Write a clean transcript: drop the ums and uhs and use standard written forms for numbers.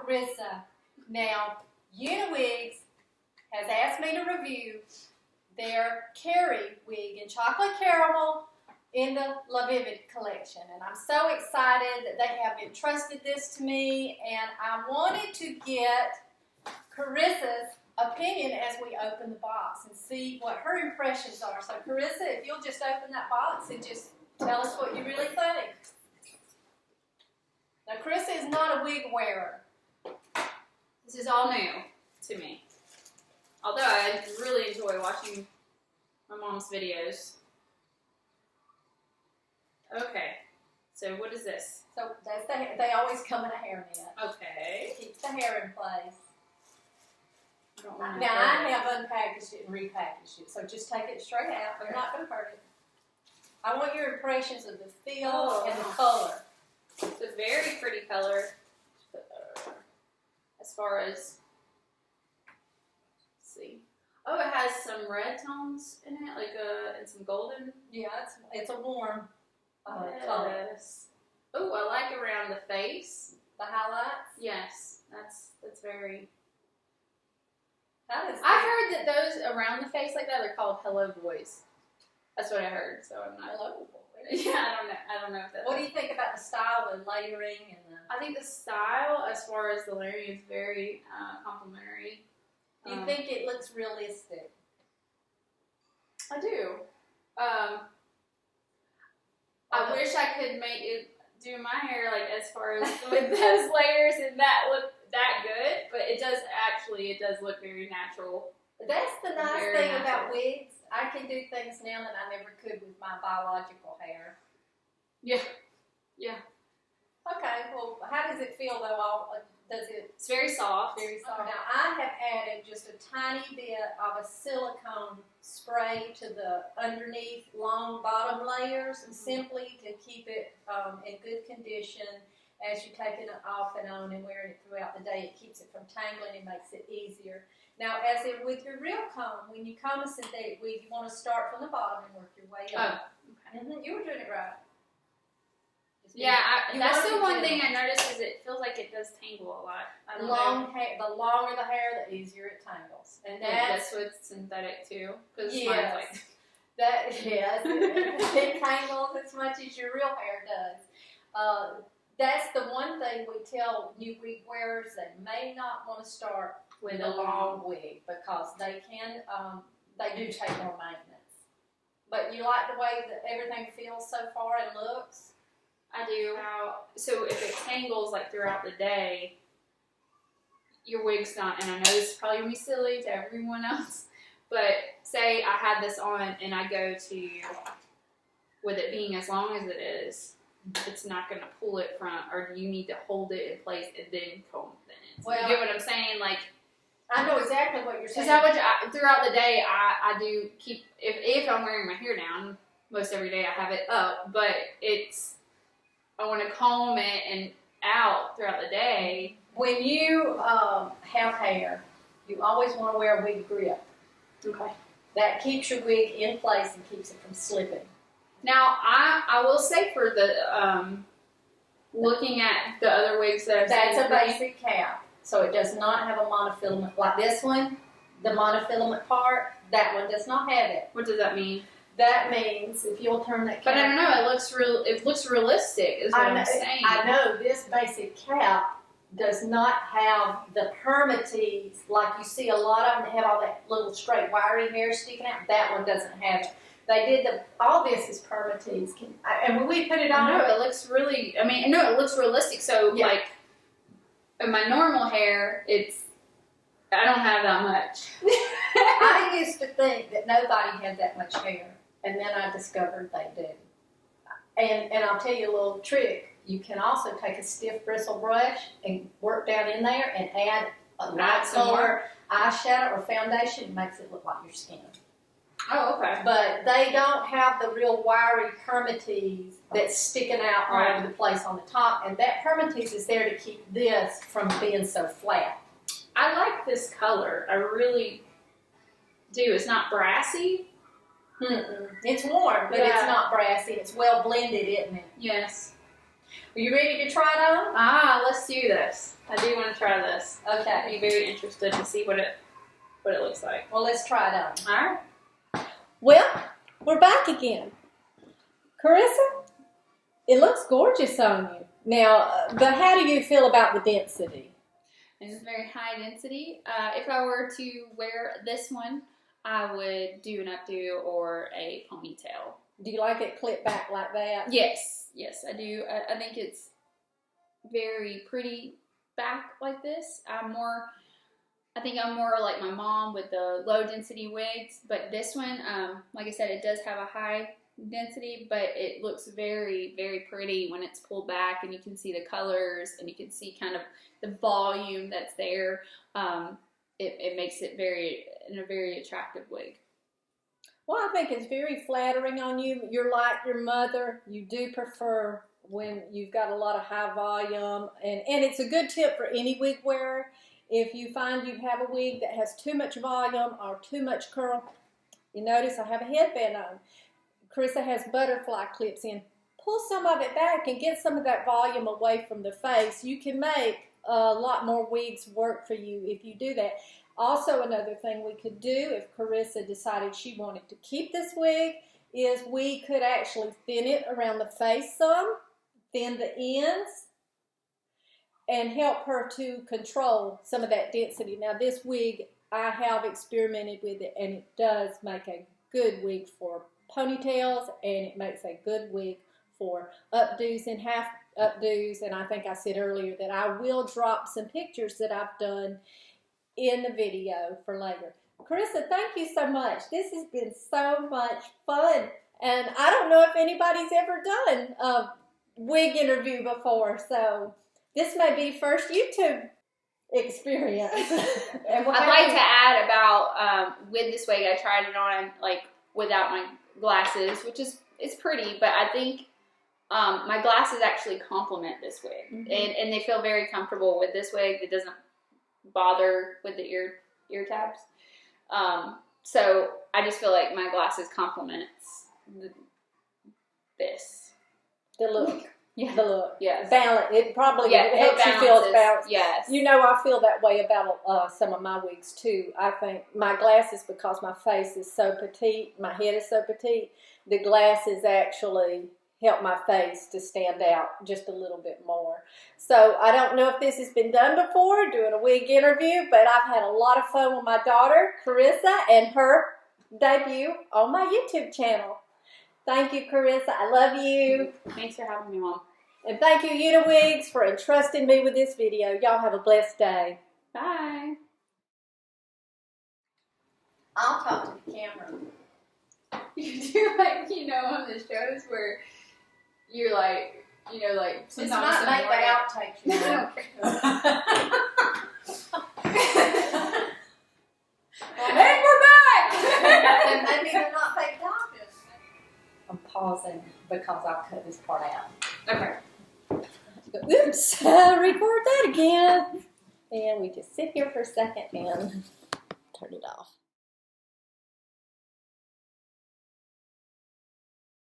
Carissa. Now, Uniwigs has asked me to review their Carrie wig in chocolate caramel in the La Vivid collection. And I'm so excited that they have entrusted this to me, and I wanted to get Carissa's opinion as we open the box and see what her impressions are. So Carissa, if you'll just open that box and just tell us what you really think. Now Carissa is not a wig wearer. This is all new to me. Although I really enjoy watching my mom's videos. Okay, so what is this? So that's they always come in a hairnet. Okay. Keeps the hair in place. I Now I have unpackaged it and repackaged it, so just take it straight out. I'm not going to hurt it. I want your impressions of the feel and the color. It's a very pretty color. As far as, let's see. Oh, it has some red tones in it, like and some golden. Yeah, it's a warm color. Yes. Oh, I like around the face. The highlights. Yes, that's very. How does I've heard that those around the face like that are called hello boys. That's what I heard. So I'm not. hello boy. Yeah, I don't know if that. What do you think about the style, the layering, and the? I think the style, as far as the layering, is very complimentary. Do you think it looks realistic? I do. I wish I could make it do my hair like as far as with those layers and that look that good, but it does look very natural. That's the nice Very thing natural. about wigs. I can do things now that I never could with my biological hair. Yeah. Yeah. Okay, well, how does it feel though? It's very soft. Very soft. Okay. Now, I have added just a tiny bit of a silicone spray to the underneath long bottom layers, simply to keep it in good condition as you're taking it off and on and wearing it throughout the day. It keeps it from tangling and makes it easier. Now, as in with your real comb, when you comb a synthetic wig, you want to start from the bottom and work your way up. Oh, okay. You were doing it right. Yeah, that's the one thing I noticed is it feels like it does tangle a lot. I don't know. Hair, the longer the hair, the easier it tangles, and That's with synthetic too. Because yes, like it tangles as much as your real hair does. That's the one thing we tell new wig wearers: they may not want to start with a long wig because they can, they do take more maintenance. But you like the way that everything feels so far and looks. I do. So if it tangles like throughout the day, your wig's not, and I know this is probably going to be silly to everyone else, but say I had this on and I go to, with it being as long as it is, it's not going to pull it from, or you need to hold it in place and then comb it. Well, you get what I'm saying? Like, I know exactly what you're saying. Because throughout the day, I do keep, if I'm wearing my hair down, most every day I have it up, but I want to comb it and out throughout the day. When you have hair, you always want to wear a wig grip. Okay. That keeps your wig in place and keeps it from slipping. Now, I will say for the, looking at the other wigs that I've seen. That's a basic cap. So it does not have a monofilament like this one. The monofilament part, that one does not have it. What does that mean? That means if you'll turn that cap. But I don't know. It looks realistic. Is what I'm saying. I know this basic cap does not have the permatease like you see a lot of them that have all that little straight wiry hair sticking out. That one doesn't have it. They did all this is permatease. And when we put it on, I know it looks really. I mean, no, it looks realistic. So yeah. Like, in my normal hair, I don't have that much. I used to think that nobody had that much hair, and then I discovered they do. And I'll tell you a little trick. You can also take a stiff bristle brush and work down in there and add a light color eyeshadow or foundation. It makes it look like your skin. Oh, okay. But they don't have the real wiry permatease that's sticking out all over the place on the top, and that permatease is there to keep this from being so flat. I like this color. I really do. It's not brassy. It's warm, but it's not brassy. It's well blended, isn't it? Yes. Are you ready to try it on? Let's do this. I do want to try this. Okay. I'd be very interested to see what it looks like. Well, let's try it on. All right. Well, we're back again. Carissa, it looks gorgeous on you. Now, but how do you feel about the density? This is very high density. If I were to wear this one, I would do an updo or a ponytail. Do you like it clipped back like that? Yes, I do. I think it's very pretty back like this. I think I'm more like my mom with the low density wigs, but this one, like I said, it does have a high density, but it looks very, very pretty when it's pulled back, and you can see the colors, and you can see kind of the volume that's there. It makes it a very attractive wig. Well, I think it's very flattering on you. You're like your mother. You do prefer when you've got a lot of high volume, and it's a good tip for any wig wearer. If you find you have a wig that has too much volume or too much curl, you notice I have a headband on. Carissa has butterfly clips in. Pull some of it back and get some of that volume away from the face. You can make a lot more wigs work for you if you do that. Also, another thing we could do if Carissa decided she wanted to keep this wig is we could actually thin it around the face some, thin the ends, and help her to control some of that density. Now, this wig, I have experimented with it, and it does make a good wig for ponytails, and it makes a good wig for updos and half updos. And I think I said earlier that I will drop some pictures that I've done in the video for later. Carissa, thank you so much. This has been so much fun, and I don't know if anybody's ever done a wig interview before, so this may be first YouTube experience. I'd like to add about with this wig, I tried it on like without my glasses, which is it's pretty, but I think my glasses actually complement this wig, and they feel very comfortable with this wig. It doesn't bother with the ear tabs. So I just feel like my glasses complements this. The look. Yeah. The look. Yes. Balance. It probably helps you feel it's balanced. Yes. You know, I feel that way about some of my wigs too. I think my glasses, because my face is so petite, my head is so petite, the glasses actually help my face to stand out just a little bit more. So I don't know if this has been done before, doing a wig interview, but I've had a lot of fun with my daughter, Carissa, and her debut on my YouTube channel. Thank you, Carissa. I love you. Thanks for having me, Mom. And thank you, Uniwigs, for entrusting me with this video. Y'all have a blessed day. Bye. I'll talk to the camera. You do like, on the shows where you're like, like It's not make the outtakes. You know? And we're back! And maybe they're not fake doctors. I'm pausing because I'll cut this part out. Okay. Oops, record that again. And we just sit here for a second and turn it off.